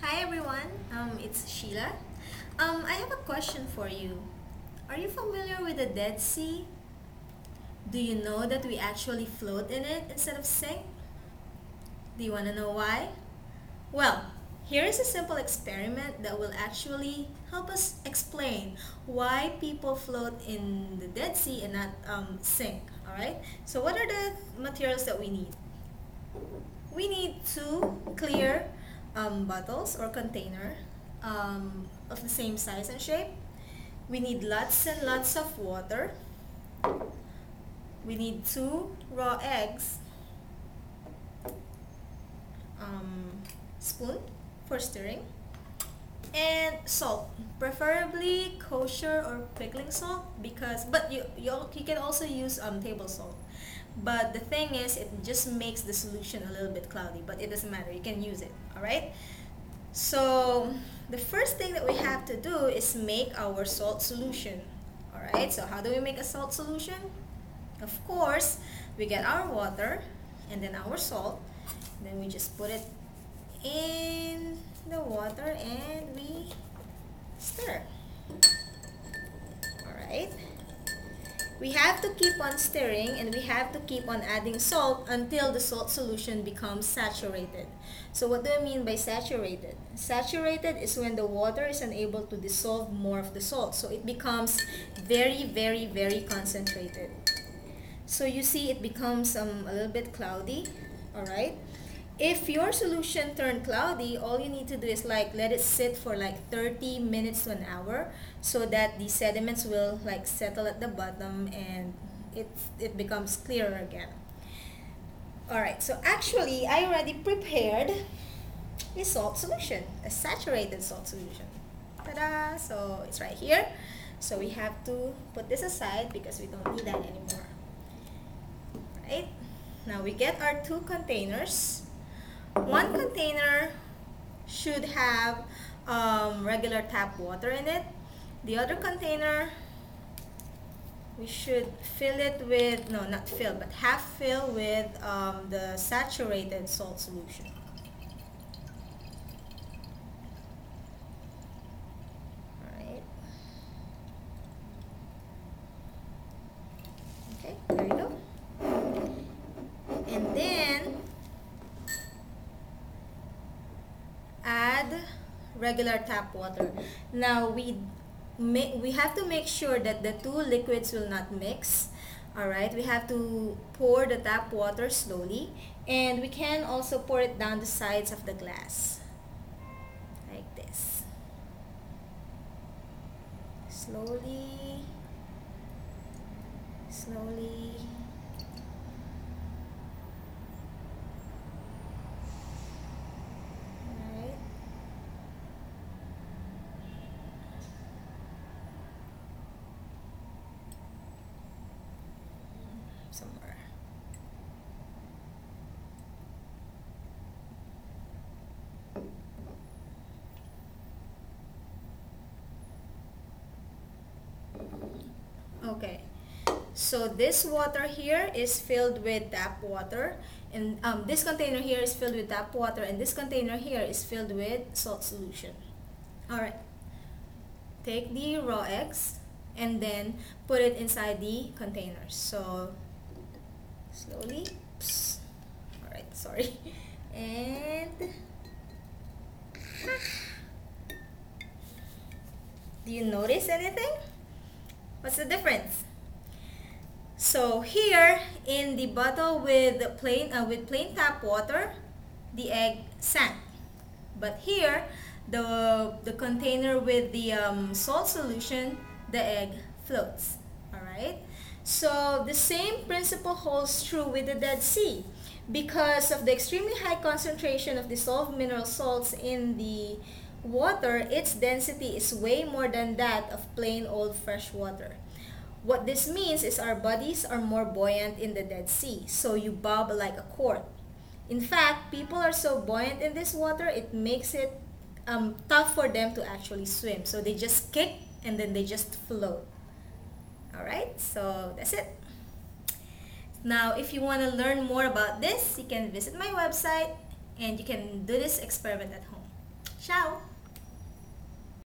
Hi everyone, it's Sheila. I have a question for you. Are you familiar with the Dead Sea? Do you know that we actually float in it instead of sink? Do you want to know why? Well, here is a simple experiment that will actually help us explain why people float in the Dead Sea and not sink. Alright? So what are the materials that we need? We need two clear bottles or container of the same size and shape. We need lots and lots of water. We need two raw eggs, spoon for stirring, and salt, preferably kosher or pickling salt, because you can also use table salt. But the thing is, it just makes the solution a little bit cloudy, but it doesn't matter, you can use it. All right, so the first thing that we have to do is make our salt solution. All right, so how do we make a salt solution? Of course, we get our water and then our salt, then we just put it in the water and we stir. All right, we have to keep on stirring and we have to keep on adding salt until the salt solution becomes saturated. So what do I mean by saturated? Saturated is when the water is unable to dissolve more of the salt, so it becomes very, very, very concentrated. So you see it becomes a little bit cloudy. All right, if your solution turned cloudy, all you need to do is let it sit for 30 minutes to an hour, so that the sediments will settle at the bottom and it becomes clearer again. Alright, so actually I already prepared a salt solution, a saturated salt solution. Ta-da! So it's right here. So we have to put this aside because we don't need that anymore. Right? Now we get our two containers. One container should have regular tap water in it. The other container, we should fill it with, no, not fill, but half fill with the saturated salt solution. Alright. Okay, there you go. And then add regular tap water. Now we have to make sure that the two liquids will not mix. Alright, we have to pour the tap water slowly, and we can also pour it down the sides of the glass like this. Slowly, slowly. Somewhere. Okay, so this water here is filled with tap water, and this container here is filled with tap water, and this container here is filled with salt solution. Alright, take the raw eggs and then put it inside the containers. So slowly. Alright, sorry. And do you notice anything? What's the difference? So here in the bottle with plain tap water, the egg sank. But here, the container with the salt solution, the egg floats. Alright? So the same principle holds true with the Dead Sea. Because of the extremely high concentration of dissolved mineral salts in the water, its density is way more than that of plain old fresh water. What this means is our bodies are more buoyant in the Dead Sea, so you bob like a cork. In fact, people are so buoyant in this water, it makes it tough for them to actually swim. So they just kick and then they just float. Alright, so that's it. Now, if you want to learn more about this, you can visit my website and you can do this experiment at home. Ciao!